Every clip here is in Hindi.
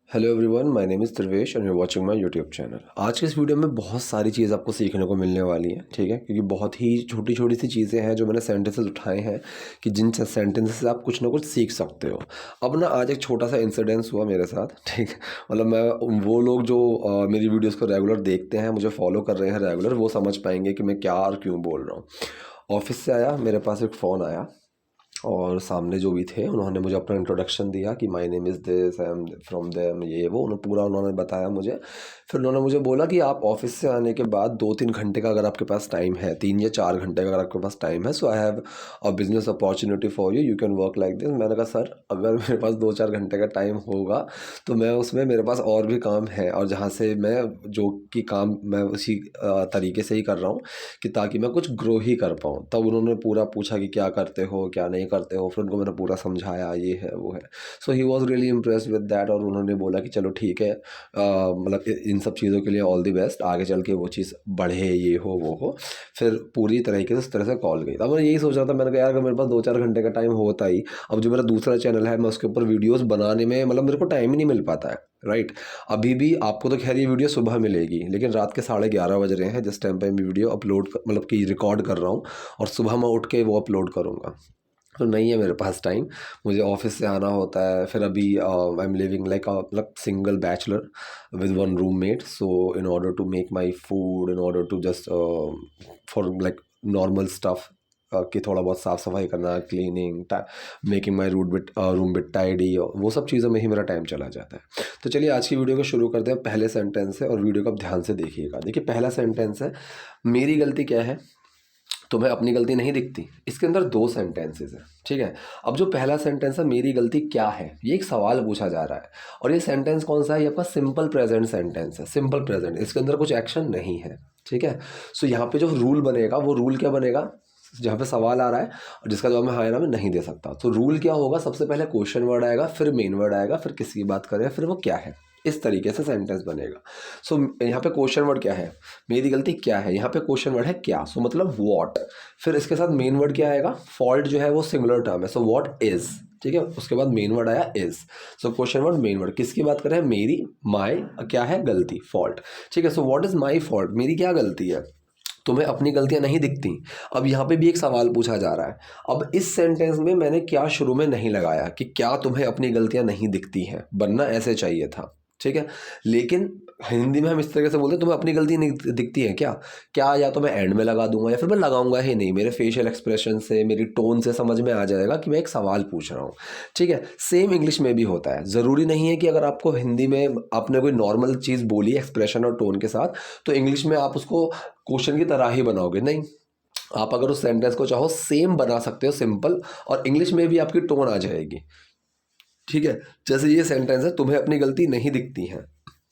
Hello everyone, my name is Dhruvesh and you are watching my YouTube channel. आज के इस वीडियो में बहुत सारी चीज़ आपको सीखने को मिलने वाली है, ठीक है, क्योंकि बहुत ही छोटी छोटी सी चीज़ें हैं जो मैंने सेंटेंसेस उठाए हैं कि जिन सेंटेंसेस से आप कुछ ना कुछ सीख सकते हो। अब ना आज एक छोटा सा इंसिडेंस हुआ मेरे साथ, ठीक है। मतलब मैं वो लोग जो मेरी वीडियोज़ को रेगुलर देखते हैं, मुझे फॉलो कर रहे हैं रेगुलर, वो समझ पाएंगे कि मैं क्या और क्यों बोल रहा हूँ। ऑफिस से आया, मेरे पास एक फ़ोन आया और सामने जो भी थे उन्होंने मुझे अपना इंट्रोडक्शन दिया कि my name is this, I am from them, ये वो उन्होंने बताया मुझे। फिर उन्होंने मुझे बोला कि आप ऑफिस से आने के बाद 2-3 घंटे का अगर आपके पास टाइम है, 3 या 4 घंटे का अगर आपके पास टाइम है, so I have a business opportunity for you, you can work like this. मैंने कहा सर, अगर मेरे पास 2-4 घंटे का टाइम होगा तो मैं उसमें, मेरे पास और भी काम है, और जहाँ से मैं जो कि काम मैं उसी तरीके से ही कर रहा हूँ कि ताकि मैं कुछ ग्रो ही कर पाऊँ। तब उन्होंने पूरा पूछा कि क्या करते हो क्या नहीं करते हो, फिर उनको मैंने पूरा समझाया ये है वो है। So he was really impressed with that, और उन्होंने बोला कि चलो ठीक है, मतलब इन सब चीज़ों के लिए ऑल द बेस्ट, आगे चल के वो चीज़ बढ़े, ये हो वो हो। फिर पूरी तरीके से उस तरह से कॉल गई। तब मैं यही सोच रहा था, मैंने कहा यार अगर मेरे पास 2-4 घंटे का टाइम होता ही, अब जो मेरा दूसरा चैनल है मैं उसके ऊपर वीडियोस बनाने में, मतलब मेरे को टाइम ही नहीं मिल पाता है, राइट। अभी भी आपको तो खैर ये वीडियो सुबह मिलेगी, लेकिन रात के 11:30 बज रहे हैं जिस टाइम पे मैं वीडियो अपलोड मतलब कि रिकॉर्ड कर रहा हूँ, और सुबह मैं उठ के वो अपलोड करूँगा। तो नहीं है मेरे पास टाइम, मुझे ऑफिस से आना होता है। फिर अभी आई एम लिविंग लाइक मतलब single bachelor with one roommate, so in order to make my food, in order to just for like normal stuff, कि थोड़ा बहुत साफ़ सफाई करना, cleaning, making my room bit tidy, वो सब चीज़ों में ही मेरा टाइम चला जाता है। तो चलिए आज की वीडियो को शुरू करते हैं पहले सेंटेंस से, और वीडियो को आप ध्यान से देखिएगा। देखिए पहला सेंटेंस है, मेरी गलती क्या है, तुम्हें अपनी गलती नहीं दिखती। इसके अंदर दो सेंटेंसेस हैं, ठीक है। अब जो पहला सेंटेंस है, मेरी गलती क्या है, ये एक सवाल पूछा जा रहा है, और ये सेंटेंस कौन सा है, ये आपका सिंपल प्रेजेंट सेंटेंस है, सिंपल प्रेजेंट, इसके अंदर कुछ एक्शन नहीं है, ठीक है। सो यहाँ पे जो रूल बनेगा, वो रूल क्या बनेगा, जहाँ पे सवाल आ रहा है और जिसका जवाब मैं हाँ या ना में नहीं दे सकता, तो रूल क्या होगा, सबसे पहले क्वेश्चन वर्ड आएगा, फिर मेन वर्ड आएगा, फिर किसकी बात करें, फिर वो क्या है, इस तरीके से सेंटेंस बनेगा। सो यहाँ पे क्वेश्चन वर्ड क्या है, मेरी गलती क्या है, यहाँ पे क्वेश्चन वर्ड है क्या, सो मतलब व्हाट। फिर इसके साथ मेन वर्ड क्या आएगा, फॉल्ट जो है वो सिंगुलर टर्म है, सो व्हाट इज, ठीक है। उसके बाद मेन वर्ड आया is, so question word main word, किसकी बात कर रहे हैं, मेरी, माई, क्या है, गलती, फॉल्ट, ठीक है। So what is my fault, मेरी क्या गलती है, तुम्हें अपनी गलतियां नहीं दिखती। अब यहाँ पे भी एक सवाल पूछा जा रहा है। अब इस सेंटेंस में मैंने क्या शुरू में नहीं लगाया कि क्या तुम्हें अपनी गलतियां नहीं दिखती हैं, बनना ऐसे चाहिए था, ठीक है। लेकिन हिंदी में हम इस तरीके से बोलते हैं, तुम्हें अपनी गलती नहीं दिखती है क्या, क्या या तो मैं एंड में लगा दूंगा या फिर मैं लगाऊंगा ही नहीं, मेरे फेशियल एक्सप्रेशन से, मेरी टोन से समझ में आ जाएगा कि मैं एक सवाल पूछ रहा हूँ, ठीक है। सेम इंग्लिश में भी होता है, ज़रूरी नहीं है कि अगर आपको हिंदी में आपने कोई नॉर्मल चीज़ बोली एक्सप्रेशन और टोन के साथ, तो इंग्लिश में आप उसको क्वेश्चन की तरह ही बनाओगे, नहीं। आप अगर उस सेंटेंस को चाहो सेम बना सकते हो, सिंपल, और इंग्लिश में भी आपकी टोन आ जाएगी, ठीक है। जैसे ये सेंटेंस है, तुम्हें अपनी गलती नहीं दिखती है,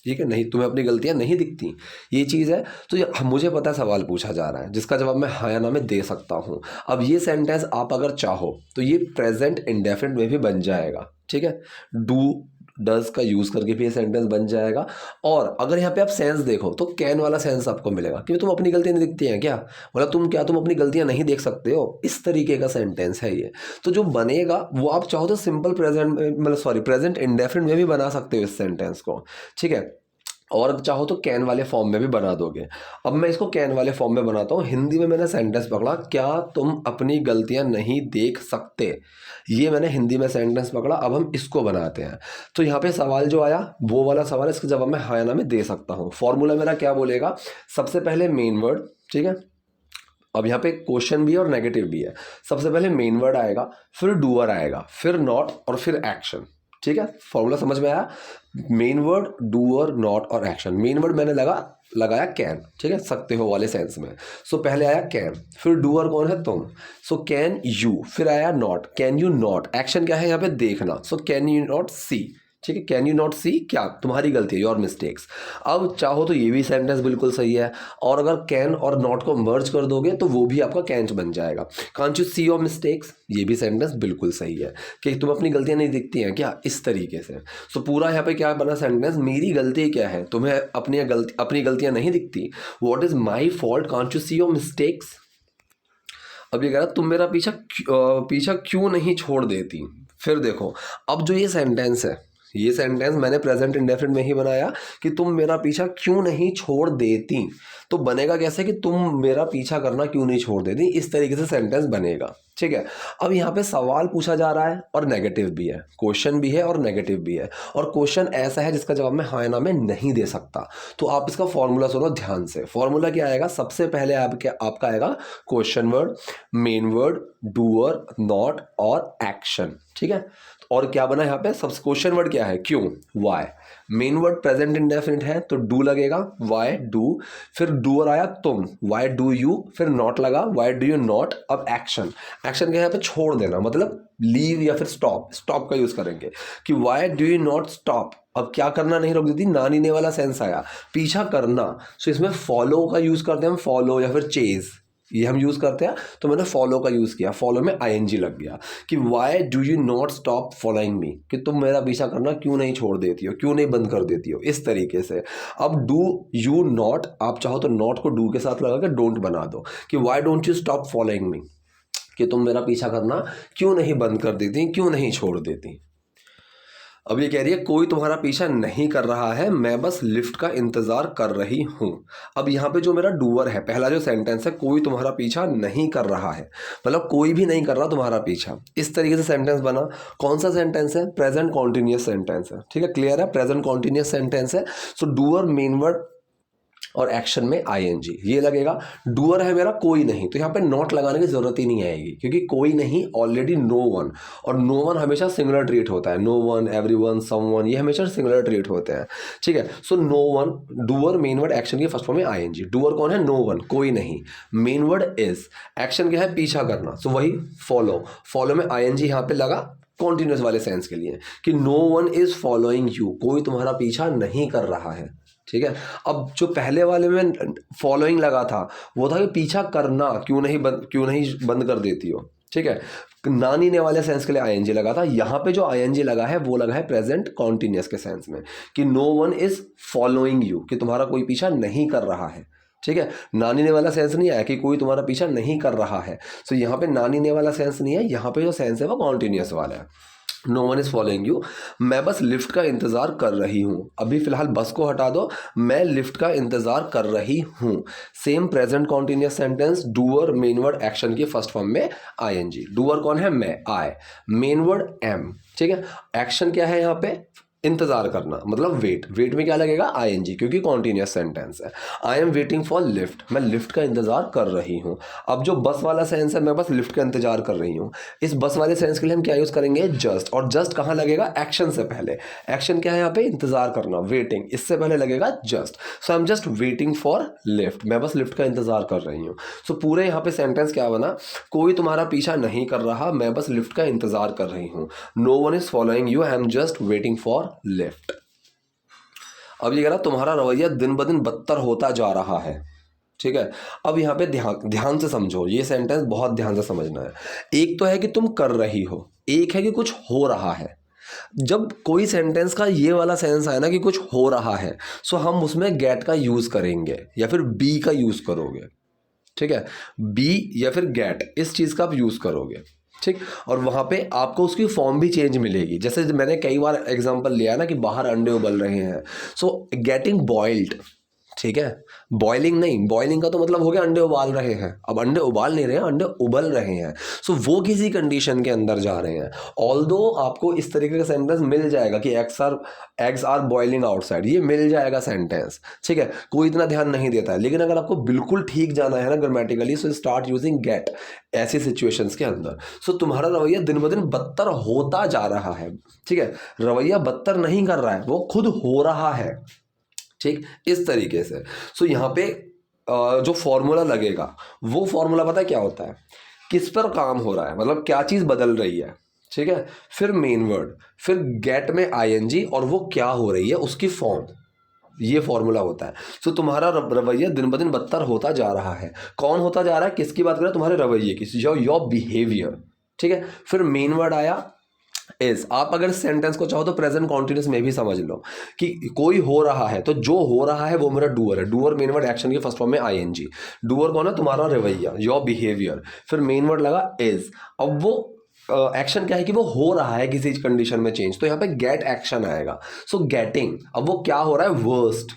ठीक है, नहीं, तुम्हें अपनी गलतियां नहीं दिखती, ये चीज़ है। तो ये मुझे पता है सवाल पूछा जा रहा है जिसका जवाब मैं हाँ या ना में दे सकता हूँ। अब ये सेंटेंस आप अगर चाहो तो ये प्रेजेंट इंडेफिनिट में भी बन जाएगा, ठीक है। डू डज का यूज़ करके भी ये सेंटेंस बन जाएगा। और अगर यहाँ पे आप सेंस देखो तो कैन वाला सेंस आपको मिलेगा कि तुम अपनी गलतियां नहीं दिखती हैं क्या, मतलब तुम अपनी गलतियां नहीं देख सकते हो, इस तरीके का सेंटेंस है ये। तो जो बनेगा वो आप चाहो तो सिंपल प्रेजेंट, मतलब सॉरी, प्रेजेंट इंडेफिनिट में भी बना सकते हो इस सेंटेंस को, ठीक है। और चाहो तो कैन वाले फॉर्म में भी बना दोगे। अब मैं इसको कैन वाले फॉर्म में बनाता हूँ। हिंदी में मैंने सेंटेंस पकड़ा, क्या तुम अपनी गलतियां नहीं देख सकते, ये मैंने हिंदी में सेंटेंस पकड़ा। अब हम इसको बनाते हैं। तो यहाँ पे सवाल जो आया वो वाला सवाल है, इसका जवाब मैं हाँ या ना में दे सकता हूँ। फॉर्मूला मेरा क्या बोलेगा, सबसे पहले मेन वर्ड, ठीक है। अब यहाँ पे क्वेश्चन भी है और नेगेटिव भी है। सबसे पहले मेन वर्ड आएगा, फिर डूअर आएगा, फिर नॉट, और फिर एक्शन, ठीक है। फॉर्मूला समझ में आया, मेन वर्ड, डूअर, नॉट और एक्शन। मेन वर्ड मैंने लगाया कैन, ठीक है, सकते हो वाले सेंस में। सो पहले आया कैन, फिर डूअर कौन है, तुम, सो कैन यू, फिर आया not, can you not, action क्या है यहाँ पे, देखना, सो कैन यू नॉट सी, ठीक है। कैन यू नॉट सी, क्या, तुम्हारी गलती है, योर मिस्टेक्स। अब चाहो तो ये भी सेंटेंस बिल्कुल सही है, और अगर कैन और नॉट को मर्ज कर दोगे तो वो भी आपका कैंच बन जाएगा। Can't you see your mistakes, ये भी सेंटेंस बिल्कुल सही है कि तुम अपनी गलतियां नहीं दिखती हैं क्या, इस तरीके से। सो पूरा यहाँ पे क्या बना सेंटेंस, मेरी गलती क्या है, तुम्हें अपनी गलतियां नहीं दिखती, what is my fault, can't you see your mistakes. अब ये कह रहा तुम मेरा पीछा क्यों नहीं छोड़ देती। फिर देखो, अब जो ये सेंटेंस है, ये सेंटेंस मैंने प्रेजेंट इंडेफिनिट में ही बनाया कि तुम मेरा पीछा क्यों नहीं छोड़ देती, तो बनेगा कैसे कि तुम मेरा पीछा करना क्यों नहीं छोड़ देती, इस तरीके से सेंटेंस बनेगा। ठीक है, अब यहाँ पे सवाल पूछा जा रहा है और नेगेटिव भी है, क्वेश्चन भी है और नेगेटिव भी है, और क्वेश्चन ऐसा है जिसका जवाब मैं हाँ या ना में नहीं दे सकता। तो आप इसका फॉर्मूला सुनो ध्यान से। फॉर्मूला क्या आएगा, सबसे पहले आपका आएगा question word, main word, doer, not और एक्शन। ठीक है, और क्या बना यहाँ पे, सब क्वेश्चन वर्ड क्या है, क्यों, why, main word present indefinite है तो डू लगेगा, वाई डू, फिर डूअर आया तुम, वाई डू यू, फिर नॉट लगा, वाई डू यू नॉट। अब एक्शन, एक्शन क्या है यहाँ पे, छोड़ देना, मतलब लीव या फिर स्टॉप, स्टॉप का यूज करेंगे कि why do you not stop. अब क्या करना नहीं रोक देती, ना नीने वाला सेंस आया, पीछा करना, सो इसमें फॉलो का यूज करते हैं हम, फॉलो या फिर चेज, ये हम यूज़ करते हैं, तो मैंने फॉलो का यूज़ किया, फॉलो में आईएनजी लग गया कि why do you not stop following me, कि तुम मेरा पीछा करना क्यों नहीं छोड़ देती हो, क्यों नहीं बंद कर देती हो, इस तरीके से। अब डू यू नॉट, आप चाहो तो नॉट को डू के साथ लगा के डोंट बना दो कि why don't you stop following me, कि तुम मेरा पीछा करना क्यों नहीं बंद कर देती, क्यों नहीं छोड़ देती। अब ये कह रही है कोई तुम्हारा पीछा नहीं कर रहा है, मैं बस लिफ्ट का इंतजार कर रही हूँ। अब यहाँ पे जो मेरा डूअर है, पहला जो सेंटेंस है, कोई तुम्हारा पीछा नहीं कर रहा है, मतलब कोई भी नहीं कर रहा तुम्हारा पीछा, इस तरीके से सेंटेंस बना। कौन सा सेंटेंस है, प्रेजेंट कॉन्टिन्यूअस सेंटेंस है। ठीक है, क्लियर है, प्रेजेंट कॉन्टिन्यूअस सेंटेंस है। सो डूअर, मेन वर्ड और एक्शन में आईएनजी ये लगेगा। डूअर है मेरा कोई नहीं, तो यहाँ पे नॉट लगाने की जरूरत ही नहीं आएगी, क्योंकि कोई नहीं ऑलरेडी नो वन, और नो वन हमेशा सिंगुलर ट्रीट होता है, नो वन, एवरीवन, समवन, ये हमेशा सिंगुलर ट्रीट होते हैं। ठीक है, so no one, doer, main word, action की फर्स्ट फॉर्म में आईएनजी। डूअर कौन है, नो वन, कोई नहीं, मेन वर्ड इज, एक्शन क्या है, पीछा करना, सो वही फॉलो, फॉलो में आईएनजी यहाँ पे लगा कॉन्टिन्यूस वाले सेंस के लिए कि no one is following you, कोई तुम्हारा पीछा नहीं कर रहा है। ठीक है, अब जो पहले वाले में फॉलोइंग लगा था वो था कि पीछा करना क्यों नहीं बंद कर देती हो। ठीक है, नानी ने वाले सेंस के लिए आईएनजी लगा था, यहाँ पे जो आईएनजी लगा है वो लगा है प्रेजेंट कॉन्टिन्यूअस के सेंस में कि no one is following you, कि तुम्हारा कोई पीछा नहीं कर रहा है। ठीक है, नानी ने वाला सेंस नहीं आया कि कोई तुम्हारा पीछा नहीं कर रहा है, सो यहाँ पे नानी ने वाला सेंस नहीं है, यहाँ पे जो सेंस है वो कॉन्टिन्यूअस वाला है। No one is following you, मैं बस लिफ्ट का इंतज़ार कर रही हूँ, अभी फिलहाल बस को हटा दो, मैं लिफ्ट का इंतज़ार कर रही हूँ। Same present continuous sentence, doer, main word, action की फर्स्ट फॉर्म में आईएनजी। डूअर कौन है, मैं, आई, मेन वर्ड एम। ठीक है, एक्शन क्या है यहाँ पे, इंतजार करना, मतलब वेट, वेट में क्या लगेगा, आईएनजी, क्योंकि कॉन्टिन्यूअस सेंटेंस है। I am waiting for lift, मैं लिफ्ट का इंतजार कर रही हूँ। अब जो बस वाला सेंस है, मैं बस लिफ्ट का इंतजार कर रई हूँ, इस बस वाले सेंस के लिए हम क्या यूज करेंगे, जस्ट, और जस्ट कहाँ लगेगा, एक्शन से पहले। एक्शन क्या है यहाँ पे, इंतजार करना, वेटिंग, इससे पहले लगेगा just. So I am just waiting for lift, मैं बस लिफ्ट का इंतजार कर रही हूँ। सो पूरे यहाँ पे सेंटेंस क्या बना, कोई तुम्हारा पीछा नहीं कर रहा, मैं बस लिफ्ट का इंतजार कर रही हूँ। No one is following you, I am just waiting for lift. अब ये कह रहा तुम्हारा रवैया दिन ब दिन बदतर होता जा रहा है। ठीक है, अब यहाँ पे ध्यान से समझो, ये सेंटेंस बहुत ध्यान से समझना है। एक तो है कि तुम कर रही हो, एक है कि कुछ हो रहा है। जब कोई सेंटेंस का ये वाला सेंस आए ना कि कुछ हो रहा है, सो हम उसमें गेट का यूज करेंगे या फिर बी का यूज करोगे। ठीक है, बी या फिर गेट, इस चीज़ का आप यूज़ करोगे। ठीक, और वहाँ पे आपको उसकी फॉर्म भी चेंज मिलेगी। जैसे मैंने कई बार एग्जांपल लिया ना कि बाहर अंडे उबल रहे हैं, सो गेटिंग बॉइल्ड। ठीक है, बॉइलिंग नहीं, बॉइलिंग का तो मतलब हो गया अंडे उबाल रहे हैं, अब अंडे उबाल नहीं रहे हैं, अंडे उबल रहे हैं। सो वो किसी कंडीशन के अंदर जा रहे हैं। ऑल्दो आपको इस तरीके का सेंटेंस मिल जाएगा कि एग्स आर बॉइलिंग आउटसाइड, ये मिल जाएगा सेंटेंस। ठीक है, कोई इतना ध्यान नहीं देता है, लेकिन अगर आपको बिल्कुल ठीक जाना है ना grammatically, so start using get ऐसी सिचुएशंस के अंदर। सो तुम्हारा रवैया दिन ब दिन बदतर होता जा रहा है। ठीक है, रवैया बदतर नहीं कर रहा है, वो खुद हो रहा है। ठीक, इस तरीके से। सो यहाँ पे जो फॉर्मूला लगेगा वो फॉर्मूला पता है क्या होता है, किस पर काम हो रहा है, मतलब क्या चीज़ बदल रही है। ठीक है, फिर मेन वर्ड, फिर गेट में आईएनजी, और वो क्या हो रही है उसकी फॉर्म, ये फॉर्मूला होता है। सो तुम्हारा रवैया दिन ब दिन बदतर होता जा रहा है। कौन होता जा रहा है, किसकी बात कर रहे हैं, तुम्हारे रवैये की, योर बिहेवियर। ठीक है, फिर मेन वर्ड आया इज। आप अगर सेंटेंस को चाहो तो प्रेजेंट कॉन्टिन्यूस में भी समझ लो कि कोई हो रहा है, तो जो हो रहा है वो मेरा डूअर है। डूअर मेन वर्ड, एक्शन की फर्स्ट फॉर्म में आईएनजी। डूअर कौन है, तुम्हारा रवैया, योर बिहेवियर, फिर मेन वर्ड लगा इज। अब वो एक्शन क्या है कि वो हो रहा है किसी कंडीशन में चेंज, तो यहाँ पे गेट एक्शन आएगा। सो गेटिंग, अब वो क्या हो रहा है, वर्स्ट,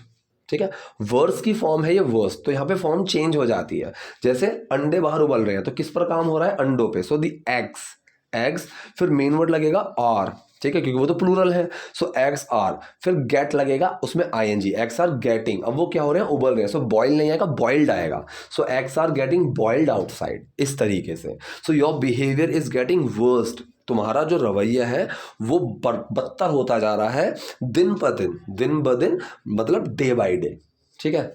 ठीक है, वर्स की फॉर्म है ये वर्स्ट, तो यहाँ पे फॉर्म चेंज हो जाती है। जैसे अंडे बाहर उबल रहे हैं तो किस पर काम हो रहा है, अंडों पे, सो दी एग्स, एग्स, फिर मेन वर्ड लगेगा आर, ठीक है, क्योंकि वो तो प्लूरल है, सो एग्स आर, फिर गेट लगेगा उसमें आईएनजी, एग्स आर गेटिंग, अब वो क्या हो रहे हैं, उबल रहे हैं, सो बॉयल नहीं आएगा, बॉइल्ड आएगा, so eggs are getting boiled outside, इस तरीके से। So your behaviour is getting worst, तुम्हारा जो रवैया है वो बदतर होता जा रहा है दिन ब दिन, दिन ब दिन मतलब डे बाय डे, ठीक है।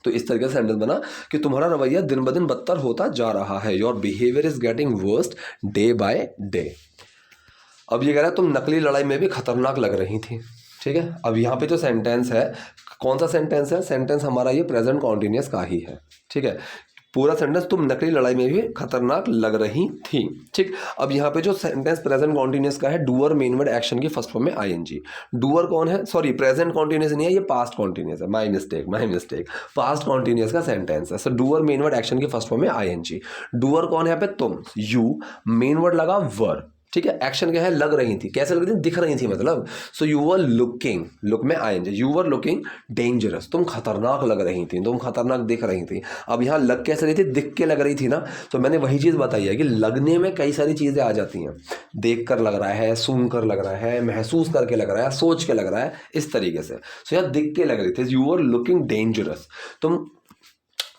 तो इस तरीके से सेंटेंस बना कि तुम्हारा रवैया दिन ब दिन बदतर होता जा रहा है, your behaviour is getting worst day by day. अब ये कह रहा है तुम नकली लड़ाई में भी खतरनाक लग रही थी, ठीक है। अब यहाँ पे जो सेंटेंस है, कौन सा सेंटेंस है, सेंटेंस हमारा ये प्रेजेंट कॉन्टिन्यूअस का ही है, ठीक है। पूरा सेंटेंस तुम नकली लड़ाई में भी खतरनाक लग रही थी, ठीक। अब यहाँ पे जो सेंटेंस प्रेजेंट कॉन्टिन्यूअस का है, डूअर मेन वर्ड एक्शन की फर्स्ट फॉर्म में आईएनजी। डूअर कौन है, सॉरी प्रेजेंट कॉन्टिन्यूअस नहीं है, ये पास्ट कॉन्टिन्यूअस है, माय मिस्टेक, पास्ट कॉन्टिन्यूअस का सेंटेंस है। सो डूअर मेन वर्ड एक्शन की फर्स्ट फॉर्म में आईएनजी। डूअर कौन है यहाँ पे, तुम, यू, मेन वर्ड लगा वर, ठीक है। एक्शन क्या है, लग रही थी, कैसे लग रही थी, दिख रही थी मतलब, so you were looking, look में आएंगे, यू वर लुकिंग डेंजरस, तुम खतरनाक लग रही थी, तुम खतरनाक दिख रही थी। अब यहाँ लग कैसे रही थी, दिख के लग रही थी ना, तो मैंने वही चीज़ बताई है कि लगने में कई सारी चीज़ें आ जाती हैं, देख कर लग रहा है, सुन कर लग रहा है, महसूस करके लग रहा है, सोच के लग रहा है, इस तरीके से। सो यहाँ दिख के लग रही थी, यू वर लुकिंग डेंजरस, तुम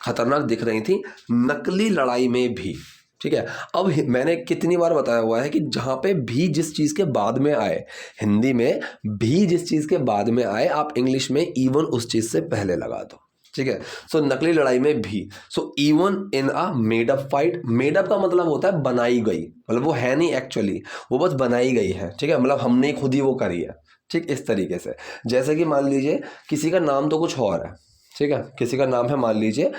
खतरनाक दिख रही थी नकली लड़ाई में भी, ठीक है। अब मैंने कितनी बार बताया हुआ है कि जहाँ पे भी जिस चीज़ के बाद में आए, हिंदी में भी जिस चीज़ के बाद में आए, आप इंग्लिश में इवन उस चीज़ से पहले लगा दो, ठीक है। सो नकली लड़ाई में भी, so even in a made up fight, made up का मतलब होता है बनाई गई, मतलब वो है नहीं एक्चुअली, वो बस बनाई गई है, ठीक है, मतलब हमने खुद ही वो करी है, ठीक, इस तरीके से। जैसे कि मान लीजिए किसी का नाम तो कुछ और है, ठीक है, किसी का नाम है मान लीजिए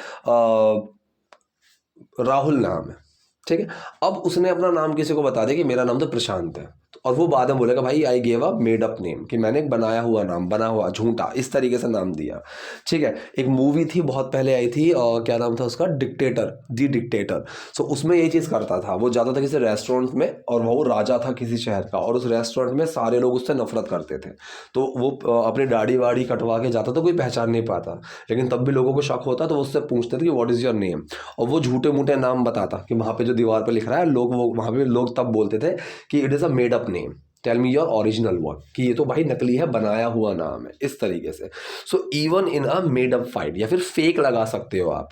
राहुल नाम है, ठीक है। अब उसने अपना नाम किसी को बता दिया कि मेरा नाम तो प्रशांत है, और वो बाद में बोलेगा भाई I gave a made up name, कि मैंने एक बनाया हुआ नाम, बना हुआ झूठा, इस तरीके से नाम दिया, ठीक है। एक मूवी थी बहुत पहले आई थी, और क्या नाम था उसका, डिक्टेटर, दी डिक्टेटर। सो उसमें ये चीज़ करता था, वो जाता था किसी रेस्टोरेंट में, और वो राजा था किसी शहर का, और उस रेस्टोरेंट में सारे लोग उससे नफरत करते थे, तो वो अपनी दाढ़ी वाड़ी कटवा के जाता था, कोई पहचान नहीं पाता, लेकिन तब भी लोगों को शक होता, तो वो उससे पूछते थे कि व्हाट इज़ योर नेम, और वो झूठे मूठे नाम बताता कि वहाँ पे जो दीवार पे लिख रहा है, लोग वो वहाँ पे लोग तब बोलते थे कि it is a made up name, tell me your original one, कि ये तो भाई नकली है, बनाया हुआ नाम है, इस तरीके से। So even in a made up fight, या फिर फेक लगा सकते हो आप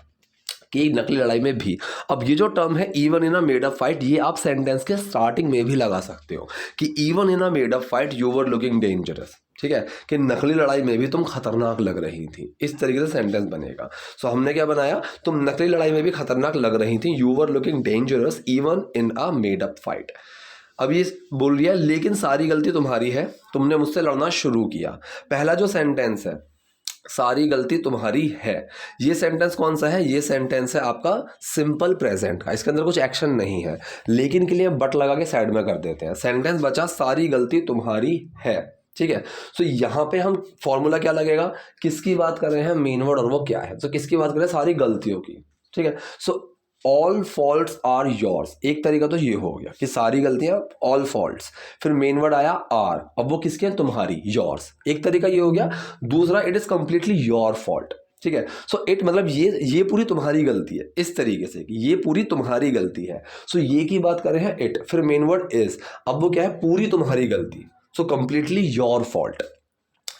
कि नकली लड़ाई में भी। अब ये जो टर्म है even in a made up fight, ये आप सेंटेंस के स्टार्टिंग में भी लगा सकते हो कि even in a made up fight you were looking dangerous, ठीक है, कि नकली लड़ाई में भी तुम खतरनाक लग रही थी, इस तरीके से सेंटेंस बनेगा। सो हमने क्या बनाया, तुम नकली लड़ाई में भी खतरनाक लग रही थी, you were looking dangerous even in a made up fight. अब ये बोल दिया लेकिन सारी गलती तुम्हारी है, तुमने मुझसे लड़ना शुरू किया। पहला जो सेंटेंस है, सारी गलती तुम्हारी है, ये सेंटेंस कौन सा है, ये सेंटेंस है आपका सिंपल प्रेजेंट का, इसके अंदर कुछ एक्शन नहीं है, लेकिन के लिए बट लगा के साइड में कर देते हैं। सेंटेंस बचा सारी गलती तुम्हारी है, ठीक है। सो यहाँ पे हम फॉर्मूला क्या लगेगा, किसकी बात कर रहे हैं, मेन वर्ड, और वो क्या है, तो किसकी बात कर रहे हैं, सारी गलतियों की, ठीक है। So all faults are yours, एक तरीका तो ये हो गया कि सारी गलतियां, ऑल फॉल्ट्स, फिर मेन वर्ड आया आर, अब वो किसके हैं, तुम्हारी, योर्स, एक तरीका ये हो गया। दूसरा it is completely your fault, ठीक है। सो इट मतलब ये पूरी तुम्हारी गलती है, इस तरीके से कि ये पूरी तुम्हारी गलती है। सो ये की बात कर रहे हैं इट, फिर मेन वर्ड इज, अब वो क्या है, पूरी तुम्हारी गलती, सो कंप्लीटली योर फॉल्ट,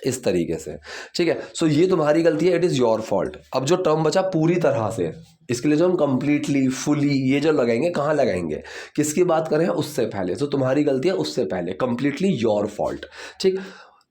इस तरीके से, ठीक है। सो ये तुम्हारी गलती है, इट इज़ योर फॉल्ट। अब जो टर्म बचा पूरी तरह से, इसके लिए जो हम कंप्लीटली, फुली, ये जो लगाएंगे, कहाँ लगाएंगे, किसकी बात करें उससे पहले, तो तुम्हारी गलती है उससे पहले, कंप्लीटली योर फॉल्ट, ठीक।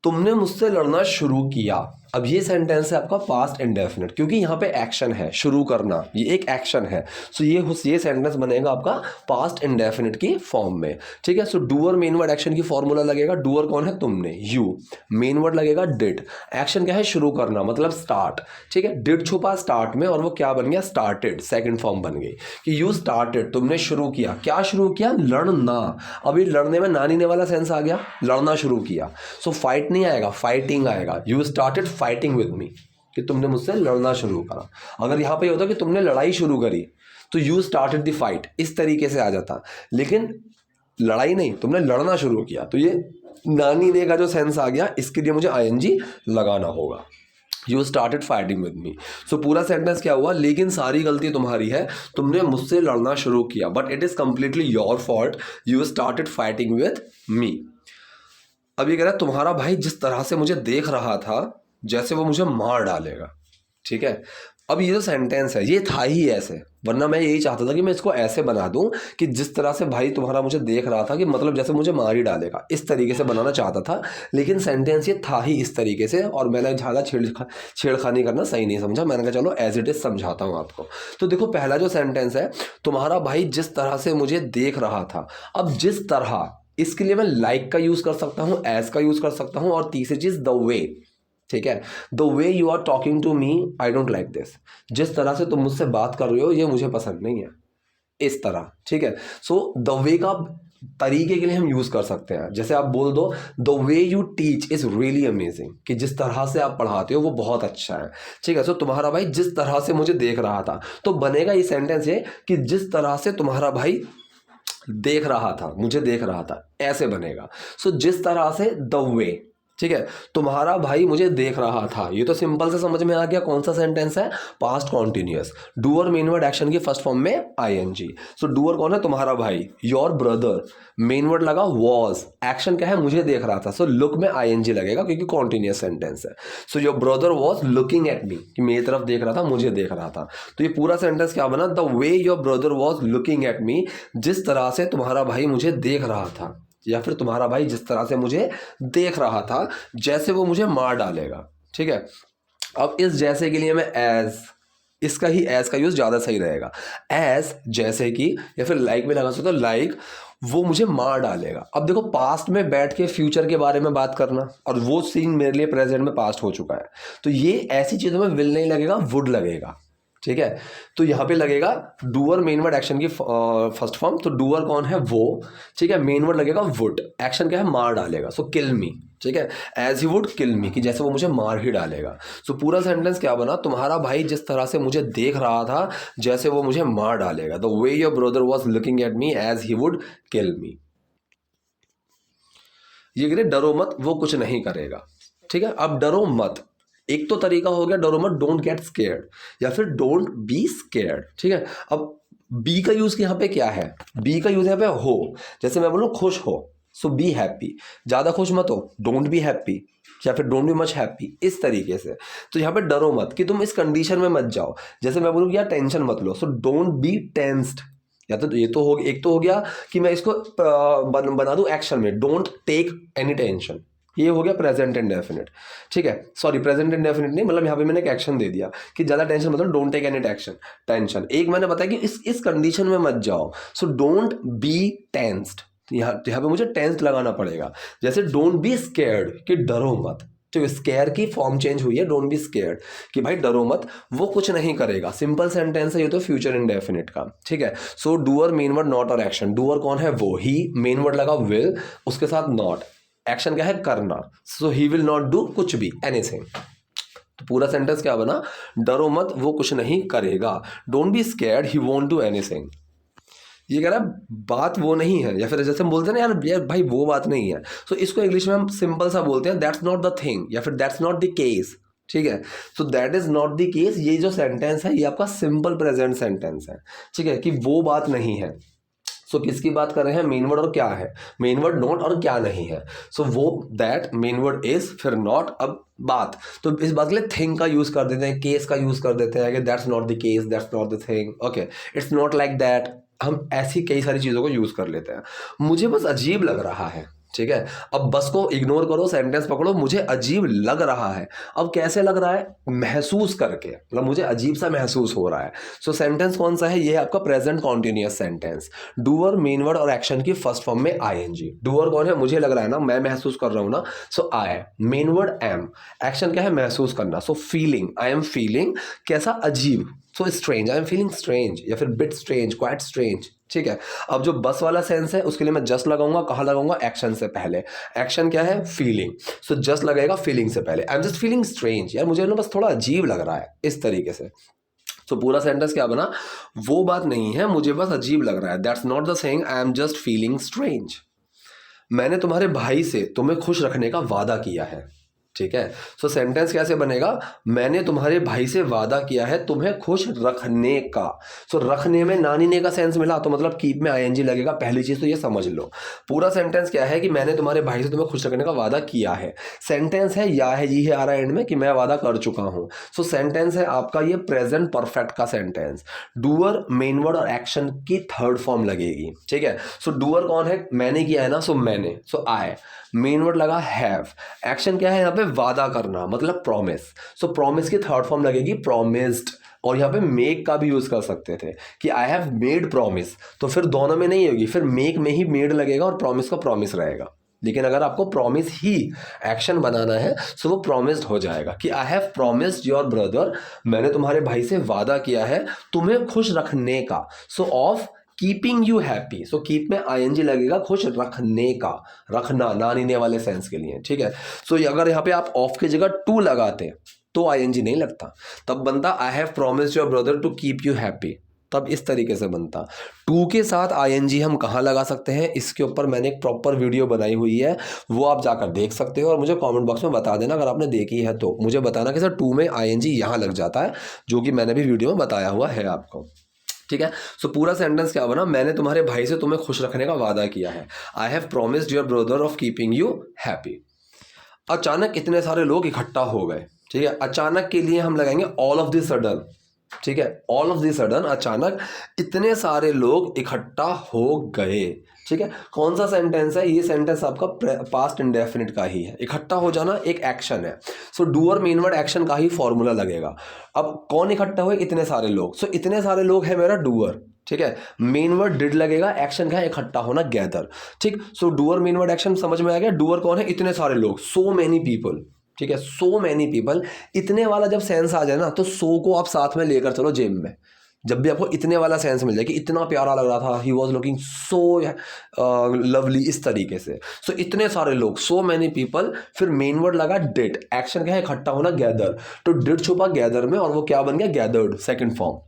तुमने मुझसे लड़ना शुरू किया, अब ये सेंटेंस है आपका पास्ट इंडेफिनिट, क्योंकि यहाँ पे एक्शन है, शुरू करना, ये एक एक्शन है। सो ये सेंटेंस बनेगा आपका पास्ट इंडेफिनिट की फॉर्म में, ठीक है। सो डूअर मेन वर्ड एक्शन की फॉर्मूला लगेगा, डूअर कौन है, तुमने, यू, मेन वर्ड लगेगा डिड, एक्शन क्या है, शुरू करना, मतलब स्टार्ट, ठीक है। डिड छुपा स्टार्ट में, और वो क्या बन गया, स्टार्टेड, सेकंड फॉर्म बन गई कि यू स्टार्टेड, तुमने शुरू किया, क्या शुरू किया, लड़ना। अभी लड़ने में नानी ने वाला सेंस आ गया, लड़ना शुरू किया। सो फाइट नहीं आएगा, फाइटिंग आएगा, यू स्टार्टेड फाइटिंग विद मी, कि तुमने मुझसे लड़ना शुरू करा। अगर यहाँ पे होता कि तुमने लड़ाई शुरू करी, तो यू स्टार्टेड द फाइट, इस तरीके से आ जाता। लेकिन लड़ाई नहीं, तुमने लड़ना शुरू किया। तो ये नानी ने का जो सेंस आ गया, इसके लिए मुझे आईएनजी लगाना होगा। You started fighting with me. So पूरा सेंटेंस क्या हुआ, लेकिन सारी गलती तुम्हारी है, तुमने मुझसे लड़ना शुरू किया, but it is completely your fault, you started fighting with मी। अब ये कह रहा है तुम्हारा भाई जिस तरह से मुझे देख रहा था जैसे वो मुझे मार डालेगा। ठीक है, अब ये जो सेंटेंस है ये था ही ऐसे, वरना मैं यही चाहता था कि मैं इसको ऐसे बना दूं कि जिस तरह से भाई तुम्हारा मुझे देख रहा था, कि मतलब जैसे मुझे मार ही डालेगा, इस तरीके से बनाना चाहता था, लेकिन सेंटेंस ये था ही इस तरीके से, और मैंने ज़्यादा छेड़खानी करना सही नहीं समझा। मैंने कहा चलो एज इट इज़ समझाता हूँ आपको। तो देखो पहला जो सेंटेंस है, तुम्हारा भाई जिस तरह से मुझे देख रहा था। अब जिस तरह, इसके लिए मैं लाइक का यूज़ कर सकता हूँ, एज का यूज़ कर सकता हूँ, और तीसरी चीज़ द वे। ठीक है, the way you are talking to me I don't like this. जिस तरह से तुम मुझसे बात कर रहे हो ये मुझे पसंद नहीं है, इस तरह। ठीक है, सो द वे का तरीके के लिए हम यूज़ कर सकते हैं। जैसे आप बोल दो the way you teach is really amazing, कि जिस तरह से आप पढ़ाते हो वो बहुत अच्छा है। ठीक है, सो तुम्हारा भाई जिस तरह से मुझे देख रहा था, तो बनेगा ये सेंटेंस ये कि जिस तरह से तुम्हारा भाई देख रहा था, मुझे देख रहा था, ऐसे बनेगा। सो जिस तरह से द वे। ठीक है, तुम्हारा भाई मुझे देख रहा था, ये तो सिंपल से समझ में आ गया कौन सा सेंटेंस है, past continuous. Doer main word action की फर्स्ट फॉर्म में आईएनजी। सो डूअर कौन है, तुम्हारा भाई, योर ब्रदर, मेन वर्ड लगा वॉज, एक्शन क्या है, मुझे देख रहा था, सो लुक में आईएनजी लगेगा क्योंकि कॉन्टिन्यूअस सेंटेंस है। So your brother was looking at मी, कि मेरी तरफ देख रहा था, मुझे देख रहा था। तो ये पूरा सेंटेंस क्या बना, the way your brother was looking at मी, जिस तरह से तुम्हारा भाई मुझे देख रहा था, या फिर तुम्हारा भाई जिस तरह से मुझे देख रहा था जैसे वो मुझे मार डालेगा। ठीक है, अब इस जैसे के लिए मैं एज, इसका ही एज का यूज ज़्यादा सही रहेगा। एज जैसे कि, या फिर लाइक में लगा सकते हो, लाइक वो मुझे मार डालेगा। अब देखो पास्ट में बैठ के फ्यूचर के बारे में बात करना, और वो सीन मेरे लिए प्रेजेंट में पास्ट हो चुका है, तो ये ऐसी चीज़ों में विल नहीं लगेगा, वुड लगेगा। ठीक है, तो यहाँ पे लगेगा डूअर मेन वर्ड एक्शन की फर्स्ट फॉर्म, तो डूअर कौन है, वो। ठीक है, मेन वर्ड लगेगा वुड, एक्शन क्या है, मार डालेगा, सो किल मी। ठीक है, एज ही वुड किल मी, कि जैसे वो मुझे मार ही डालेगा। सो पूरा सेंटेंस क्या बना, तुम्हारा भाई जिस तरह से मुझे देख रहा था जैसे वो मुझे मार डालेगा। The way your brother was looking at me as he would kill me. ये कह रहे डरो मत, वो कुछ नहीं करेगा। ठीक है, अब डरो मत, एक तो तरीका हो गया डरो मत, डोंट गेट स्केयर्ड, या फिर डोंट बी स्केयर्ड। ठीक है, अब बी का यूज यहाँ पे क्या है, बी का यूज यहाँ पे हो। जैसे मैं बोलूँ खुश हो, सो बी हैप्पी, ज़्यादा खुश मत हो, डोंट बी हैप्पी, या फिर डोंट बी मच हैप्पी, इस तरीके से। तो यहाँ पे डरो मत, कि तुम इस कंडीशन में मत जाओ। जैसे मैं बोलूँ यार टेंशन मत लो, सो डोंट बी टेंस्ड। या तो ये तो हो, एक तो हो गया कि मैं इसको बना दूं एक्शन में, डोंट टेक एनी टेंशन, ये हो गया प्रेजेंट इंडेफिनिट। ठीक है, सॉरी प्रेजेंट इंडेफिनिट नहीं, मतलब यहाँ पे मैंने एक एक्शन दे दिया कि ज़्यादा टेंशन मतलब डोंट टेक एनी टेंशन। एक मैंने बताया कि इस कंडीशन में मत जाओ, सो डोंट बी टेंस्ड, यहाँ पे मुझे टेंस्ड लगाना पड़ेगा। जैसे डोंट बी स्केयर्ड, कि डरो मत, तो स्केयर की फॉर्म चेंज हुई है, डोंट बी स्केयर्ड, कि भाई डरो मत, वो कुछ नहीं करेगा। सिंपल सेंटेंस है ये तो फ्यूचर इंडेफिनिट का। ठीक है, सो डूअर मेन वर्ड नॉट और एक्शन, डूअर कौन है, वो, ही, मेन वर्ड लगा विल, उसके साथ नॉट, एक्शन क्या है, करना, सो ही विल नॉट डू कुछ भी, एनीथिंग। तो पूरा सेंटेंस क्या बना, डरो मत, वो कुछ नहीं करेगा, don't be scared, he won't do anything. ये कह रहा है बात वो नहीं है, या फिर जैसे हम बोलते हैं ना यार भाई वो बात नहीं है, सो इसको इंग्लिश में हम सिंपल सा बोलते हैं दैट्स नॉट द थिंग, या फिर दैट्स नॉट द केस। ठीक है, so that is not the case, ये जो सेंटेंस है ये आपका सिंपल प्रेजेंट सेंटेंस है। ठीक है, कि वो बात नहीं है। सो किसकी बात कर रहे हैं, मेन वर्ड और क्या है, मेन वर्ड नॉट और क्या नहीं है। सो वो, दैट, मेन वर्ड इज, फिर नॉट, अब बात, तो इस बात के लिए थिंग का यूज कर देते हैं, केस का यूज कर देते हैं कि that's not the case, that's not the thing, okay, it's not like that. हम ऐसी कई सारी चीज़ों को यूज़ कर लेते हैं। मुझे बस अजीब लग रहा है। ठीक है, अब बस को इग्नोर करो, सेंटेंस पकड़ो, मुझे अजीब लग रहा है। अब कैसे लग रहा है, महसूस करके, मतलब मुझे अजीब सा महसूस हो रहा है। सो सेंटेंस कौन सा है, ये है आपका present continuous sentence. Doer main word और एक्शन की फर्स्ट फॉर्म में आईएनजी। डूअर कौन है, मुझे लग रहा है ना, मैं महसूस कर रहा हूँ ना, सो आई, मेन वर्ड एम, एक्शन क्या है, महसूस करना, so feeling, I am feeling, कैसा, अजीब, so strange, I am feeling strange, या फिर बिट स्ट्रेंज, क्वाइट स्ट्रेंज। ठीक है, अब जो बस वाला सेंस है उसके लिए मैं जस्ट लगाऊंगा, कहाँ लगाऊंगा, एक्शन से पहले। एक्शन क्या है, फीलिंग, सो जस्ट लगेगा फीलिंग से पहले। आई एम जस्ट फीलिंग स्ट्रेंज, यार मुझे ना बस थोड़ा अजीब लग रहा है, इस तरीके से। सो पूरा सेंटेंस क्या बना, वो बात नहीं है, मुझे बस अजीब लग रहा है। That's not the saying I am just feeling strange. मैंने तुम्हारे भाई से तुम्हें खुश रखने का वादा किया है। ठीक है, सो सेंटेंस कैसे बनेगा, मैंने तुम्हारे भाई से वादा किया है तुम्हें खुश रखने का। सो रखने में नानी ने का सेंस मिला, तो मतलब कीप में आईएनजी लगेगा। पहली चीज तो ये समझ लो। पूरा सेंटेंस क्या है कि मैंने तुम्हारे भाई से तुम्हें खुश रखने का वादा किया है। सेंटेंस है या है जी है आ रहा है एंड में कि मैं वादा कर चुका हूं। सो सेंटेंस है आपका ये प्रेजेंट परफेक्ट का सेंटेंस। डूअर मेन वर्ड और एक्शन की थर्ड फॉर्म लगेगी। ठीक है, सो डूअर कौन है, मैंने किया है ना, सो मैंने, सो आई। मेन वर्ड लगा हैव। एक्शन क्या है यहाँ पे, वादा करना, मतलब प्रॉमिस। सो प्रॉमिस की थर्ड फॉर्म लगेगी प्रॉमिस्ड। और यहाँ पे मेक का भी यूज कर सकते थे कि आई हैव मेड प्रॉमिस, तो फिर दोनों में नहीं होगी, फिर मेक में ही मेड लगेगा और प्रॉमिस का प्रॉमिस रहेगा। लेकिन अगर आपको प्रॉमिस ही एक्शन बनाना है सो वो प्रॉमिस्ड हो जाएगा कि आई हैव प्रॉमिस्ड योर ब्रदर, मैंने तुम्हारे भाई से वादा किया है तुम्हें खुश रखने का। सो of keeping you happy. So keep में आईएनजी लगेगा, खुश रखने का, रखना नानीने वाले सेंस के लिए। ठीक है, सो अगर यहाँ पे आप ऑफ की जगह टू लगाते तो आईएनजी नहीं लगता, तब बनता I have promised your brother to keep you happy, तब इस तरीके से बनता। टू के साथ आईएनजी हम कहाँ लगा सकते हैं, इसके ऊपर मैंने एक प्रॉपर वीडियो बनाई हुई है, वो आप जाकर देख सकते हो और मुझे कमेंट बॉक्स में बता देना अगर आपने देखी है तो। मुझे बताना कि सर टू में आईएनजी यहाँ लग जाता है, जो कि मैंने भी वीडियो में बताया हुआ है आपको। ठीक है, सो पूरा सेंटेंस क्या बना, मैंने तुम्हारे भाई से तुम्हें खुश रखने का वादा किया है। आई have promised your brother of keeping you happy. अचानक इतने सारे लोग इकट्ठा हो गए। ठीक है, अचानक के लिए हम लगाएंगे ऑल ऑफ द सडन। ठीक है, ऑल ऑफ द सडन, अचानक इतने सारे लोग इकट्ठा हो गए। ठीक है, कौन सा सेंटेंस है ये, सेंटेंस आपका पास्ट इंडेफिनिट का ही है। इकट्ठा हो जाना एक एक्शन है, सो डूअर मेन वर्ड एक्शन का ही फॉर्मूला लगेगा। अब कौन इकट्ठा हुए, इतने सारे लोग, सो इतने सारे लोग है मेरा डूअर। ठीक है, मेन वर्ड डिड लगेगा, एक्शन क्या है, इकट्ठा होना, गैदर। ठीक, सो डूअर मेन वर्ड एक्शन समझ में आ गया। डूअर कौन है, इतने सारे लोग, सो मैनी पीपल। ठीक है, सो मैनी पीपल, इतने वाला जब सेंस आ जाए ना तो सो को आप साथ में लेकर चलो जेब में। जब भी आपको इतने वाला सेंस मिल जाए कि इतना प्यारा लग रहा था, he was looking so lovely, इस तरीके से। सो इतने सारे लोग, सो मैनी पीपल, फिर मेन वर्ड लगा डिड, एक्शन क्या है, इकट्ठा होना, गैदर। तो डिड छुपा गैदर में और वो क्या बन गया, गैदर्ड, सेकंड फॉर्म।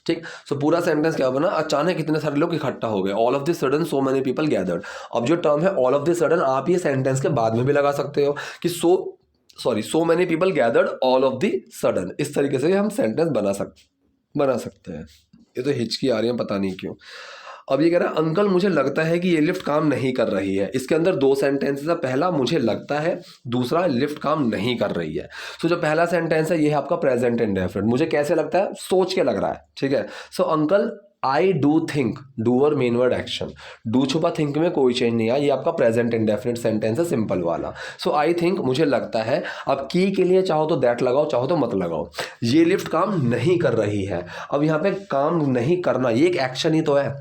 ठीक, सो पूरा सेंटेंस क्या बना, अचानक इतने सारे लोग इकट्ठा हो गए, all of the sudden so many people gathered. अब जो टर्म है ऑल ऑफ द सडन, आप ये सेंटेंस के बाद में भी लगा सकते हो कि so many people gathered all of the sudden. इस तरीके से हम सेंटेंस बना सकते हैं। ये तो हिचकी आ रही है, पता नहीं क्यों। अब ये कह रहा है अंकल मुझे लगता है कि ये लिफ्ट काम नहीं कर रही है। इसके अंदर दो सेंटेंसेस है, पहला मुझे लगता है, दूसरा लिफ्ट काम नहीं कर रही है। सो जो पहला सेंटेंस है ये है आपका प्रेजेंट इंडेफिनिट, मुझे कैसे लगता है, सोच के लग रहा है। ठीक है, so uncle I do think, doer main word action, do छुपा थिंक में कोई चेंज नहीं आया, ये आपका प्रेजेंट इंडेफिनिट सेंटेंस है, सिंपल वाला। सो आई थिंक, मुझे लगता है। अब की के लिए चाहो तो दैट लगाओ, चाहो तो मत लगाओ। ये लिफ्ट काम नहीं कर रही है, अब यहाँ पे काम नहीं करना ये एक एक्शन ही तो है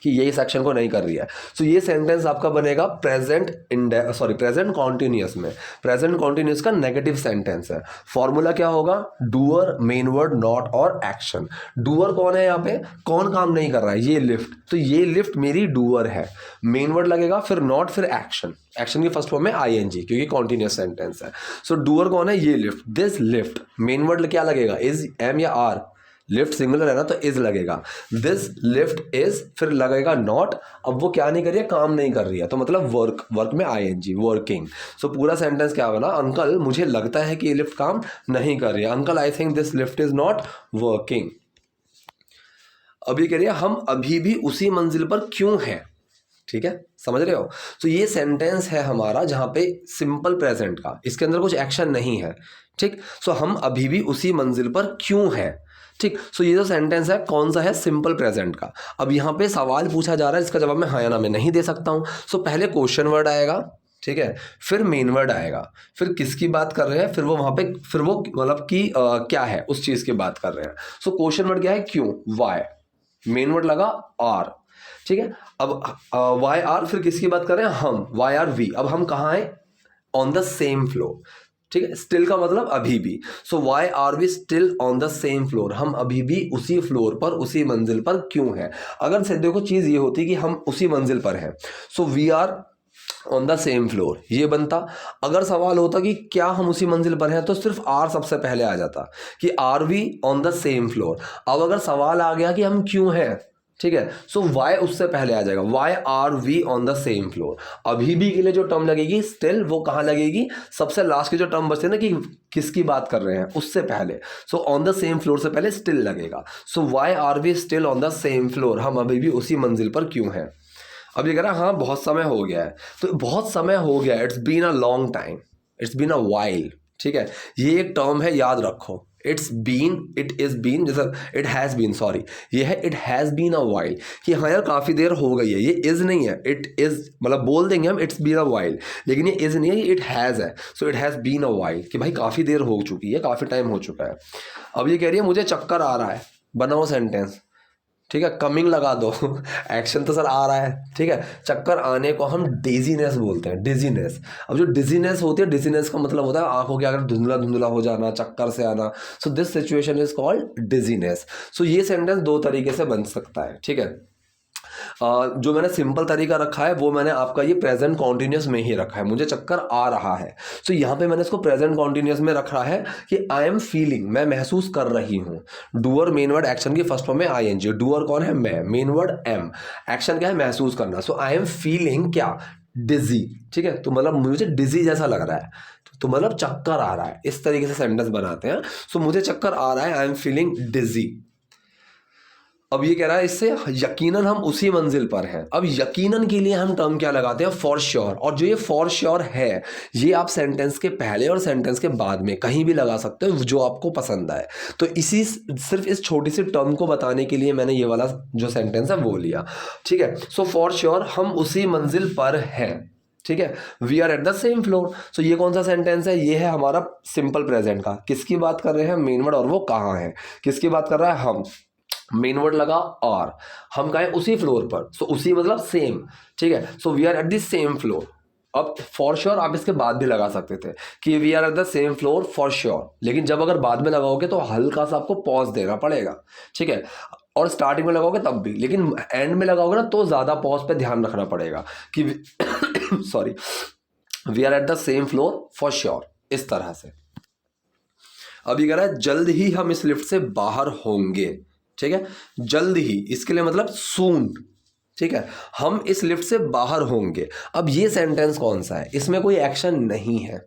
कि ये इस एक्शन को नहीं कर रही है। सो ये सेंटेंस आपका बनेगा प्रेजेंट कॉन्टिन्यूअस में। प्रेजेंट कॉन्टिन्यूअस का नेगेटिव सेंटेंस है। फॉर्मूला क्या होगा, डूअर मेन वर्ड नॉट और एक्शन। डूअर कौन है यहाँ पे, कौन काम नहीं कर रहा है, ये लिफ्ट, तो ये लिफ्ट मेरी डूअर है। मेन वर्ड लगेगा, फिर नॉट, फिर एक्शन। एक्शन की फर्स्ट फॉर्म में आईएनजी क्योंकि कॉन्टिन्यूअस सेंटेंस है। सो डूअर कौन है, ये lift, this lift. Main word क्या लगेगा, इज, एम या आर, लिफ्ट सिंगुलर है ना तो इज लगेगा। दिस लिफ्ट इज, फिर लगेगा नॉट। अब वो क्या नहीं कर रही है, काम नहीं कर रही है, तो मतलब वर्क, वर्क में आईएनजी, वर्किंग। सो पूरा सेंटेंस क्या बना, अंकल मुझे लगता है कि ये लिफ्ट काम नहीं कर रही है। Uncle I think this lift is not working. अभी कह रही है हम अभी भी उसी मंजिल पर क्यों हैं। ठीक है, समझ रहे हो। तो ये सेंटेंस है हमारा जहाँ पे सिंपल प्रेजेंट का, इसके अंदर कुछ एक्शन नहीं है। ठीक, सो हम अभी भी उसी मंजिल पर क्यों हैं। ठीक, सो ये जो सेंटेंस है कौन सा है, सिंपल प्रेजेंट का। अब यहाँ पे सवाल पूछा जा रहा है जिसका जवाब मैं हाँ या ना में नहीं दे सकता हूँ। सो पहले क्वेश्चन वर्ड आएगा, ठीक है, फिर मेन वर्ड आएगा, फिर किसकी बात कर रहे हैं, फिर वो वहाँ पे, फिर वो मतलब कि क्या है उस चीज़ की बात कर रहे हैं। सो क्वेश्चन वर्ड क्या है, क्यों, वाई, मेन वर्ड लगा आर। ठीक है, अब वाई आर, फिर किसकी बात कर रहे हैं, हम, वाई आर वी। अब हम कहाँ हैं, ऑन द सेम फ्लोर। ठीक है, स्टिल का मतलब अभी भी। So why are we still on the same floor, हम अभी भी उसी फ्लोर पर, उसी मंजिल पर क्यों है। अगर देखो चीज़ ये होती कि हम उसी मंजिल पर हैं, so we are on the same floor, ये बनता। अगर सवाल होता कि क्या हम उसी मंजिल पर हैं, तो सिर्फ आर सबसे पहले आ जाता कि are we on the same floor. अब अगर सवाल आ गया कि हम क्यों हैं, ठीक है, सो वाई उससे पहले आ जाएगा, why are we on the same floor. अभी भी के लिए जो टर्म लगेगी स्टिल, वो कहाँ लगेगी, सबसे लास्ट की जो टर्म बचते हैं ना कि किसकी बात कर रहे हैं, उससे पहले। So on the same floor से पहले स्टिल लगेगा। So why are we still on the same floor, हम अभी भी उसी मंजिल पर क्यों हैं। अब ये कह रहा है हाँ बहुत समय हो गया है, तो बहुत समय हो गया, it's been a long time, it's been a while, ठीक है, ये एक टर्म है, याद रखो। It's been, it is been, जैसा इट हैज़ बीन, सॉरी, ये है it has been a while, कि हाँ यार काफ़ी देर हो गई है। ये इज़ नहीं है, इट इज़, मतलब बोल देंगे हम इट्स बीन अ वाइल, लेकिन ये इज़ नहीं है, ये इट हैज़ है। So it has been a while, कि भाई काफ़ी देर हो चुकी है, काफ़ी टाइम हो चुका है। अब ये कह रही है मुझे चक्कर आ रहा है, बनाओ सेंटेंस, ठीक है, कमिंग लगा दो एक्शन तो सर आ रहा है, ठीक है। चक्कर आने को हम डिजीनेस बोलते हैं, डिजीनेस। अब जो डिजीनेस होती है, डिजीनेस का मतलब होता है आंखों के अगर धुंधला धुंधला हो जाना, चक्कर से आना। So this situation is called dizziness. So ये सेंटेंस दो तरीके से बन सकता है, ठीक है। जो मैंने सिंपल तरीका रखा है वो मैंने आपका ये प्रेजेंट कॉन्टिन्यूस में ही रखा है, मुझे चक्कर आ रहा है। सो यहाँ पे मैंने इसको प्रेजेंट कॉन्टिन्यूस में रखा है कि आई एम फीलिंग, मैं महसूस कर रही हूँ। डूअर मेन वर्ड एक्शन की फर्स्ट फॉर्म में आई एन जी, डूअर कौन है, मैं, मेन वर्ड एम, एक्शन क्या है, महसूस करना। सो आई एम फीलिंग क्या, डिजी, ठीक है, तो मतलब मुझे डिजी जैसा लग रहा है, तो मतलब चक्कर आ रहा है, इस तरीके से सेंटेंस बनाते हैं। सो मुझे चक्कर आ रहा है, आई एम फीलिंग डिजी। अब ये कह रहा है इससे यकीनन हम उसी मंजिल पर हैं। अब यकीनन के लिए हम टर्म क्या लगाते हैं, फॉर श्योर। और जो ये फॉर श्योर है, ये आप सेंटेंस के पहले और सेंटेंस के बाद में कहीं भी लगा सकते हो, जो आपको पसंद आए। तो इसी, सिर्फ इस छोटी सी टर्म को बताने के लिए मैंने ये वाला जो सेंटेंस है वो लिया, ठीक है। सो फॉर श्योर हम उसी मंजिल पर हैं, ठीक है, we are at the same floor. So ये कौन सा सेंटेंस है, ये है हमारा सिंपल प्रेजेंट का। किसकी बात कर रहे हैं, मेन वर्ड, और वो कहाँ है, किसकी बात कर रहा है, हम, मेन वर्ड लगा और, हम कहें उसी फ्लोर पर। सो उसी मतलब सेम, ठीक है। So we are at the same floor. अब फॉर श्योर आप इसके बाद भी लगा सकते थे कि we are at the same floor for sure, लेकिन जब अगर बाद में लगाओगे तो हल्का सा आपको पॉज देना पड़ेगा, ठीक है। और स्टार्टिंग में लगाओगे तब भी, लेकिन एंड में लगाओगे ना तो ज़्यादा पॉज पे ध्यान रखना पड़ेगा कि sorry, we are at the same floor for sure, इस तरह से। अब ये कह रहा है जल्द ही हम इस लिफ्ट से बाहर होंगे, ठीक है, जल्द ही, इसके लिए मतलब सून, ठीक है, हम इस लिफ्ट से बाहर होंगे। अब ये सेंटेंस कौन सा है, इसमें कोई एक्शन नहीं है,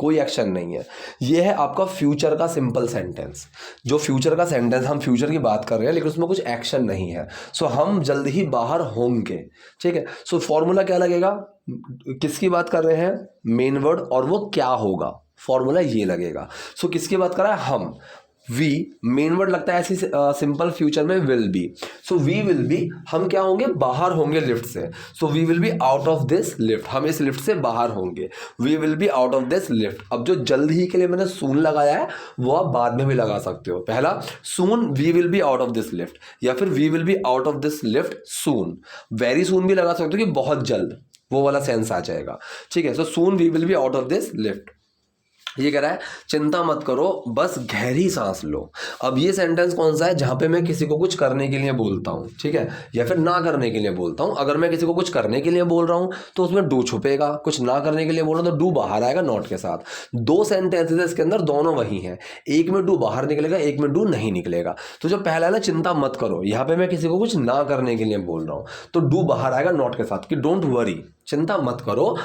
कोई एक्शन नहीं है, ये है आपका फ्यूचर का सिंपल सेंटेंस। जो फ्यूचर का सेंटेंस, हम फ्यूचर की बात कर रहे हैं लेकिन उसमें कुछ एक्शन नहीं है। सो हम जल्द ही बाहर होंगे, ठीक है। सो फॉर्मूला क्या लगेगा, किसकी बात कर रहे हैं, मेन वर्ड, और वो क्या होगा, फॉर्मूला ये लगेगा। सो किसकी बात कर रहा है, हम, वी, मेन वर्ड लगता है ऐसी सिंपल फ्यूचर में will be. So we will be, हम क्या होंगे, बाहर होंगे लिफ्ट से। So we will be out of this lift, हम इस लिफ्ट से बाहर होंगे, we will be out of this lift. अब जो जल्द ही के लिए मैंने सून लगाया है वो आप बाद में भी लगा सकते हो। पहला soon, we will be out of this lift, या फिर we will be out of this lift soon. Very soon भी लगा सकते हो कि बहुत जल्द, वो वाला सेंस आ जाएगा, ठीक है। So soon we will be out of this lift. ये कह रहा है चिंता मत करो, बस गहरी सांस लो। अब ये सेंटेंस कौन सा है, जहां पे मैं किसी को कुछ करने के लिए बोलता हूँ, ठीक है, या फिर ना करने के लिए बोलता हूँ। अगर मैं किसी को कुछ करने के लिए बोल रहा हूँ तो उसमें डू छुपेगा, कुछ ना करने के लिए बोल रहा हूँ तो डू बाहर आएगा नॉट के साथ। दो सेंटेंसेस है इसके अंदर, दोनों वही हैं, एक में डू बाहर निकलेगा, एक में डू नहीं निकलेगा। तो जो पहला है ना चिंता मत करो, यहाँ पे मैं किसी को कुछ ना करने के लिए बोल रहा हूँ तो डू बाहर आएगा नॉट के साथ, कि डोंट वरी, चिंता मत करो,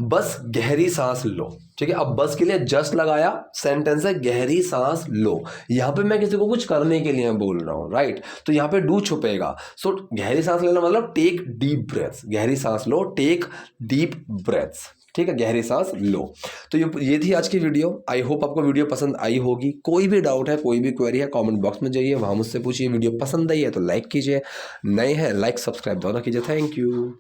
बस गहरी सांस लो, ठीक है। अब बस के लिए जस्ट लगाया, सेंटेंस है गहरी सांस लो। यहां पे मैं किसी को कुछ करने के लिए बोल रहा हूं, राइट, तो यहां पे डू छुपेगा। सो गहरी सांस लेना मतलब टेक डीप ब्रेथ्स, गहरी सांस लो, टेक डीप ब्रेथ्स, ठीक है, गहरी सांस लो। तो ये थी आज की वीडियो। आई होप आपको वीडियो पसंद आई होगी। कोई भी डाउट है, कोई भी क्वेरी है, कमेंट बॉक्स में जाइए, वहां मुझसे पूछिए। वीडियो पसंद आई है तो लाइक कीजिए, नए हैं लाइक सब्सक्राइब दोनों कीजिए। Thank you.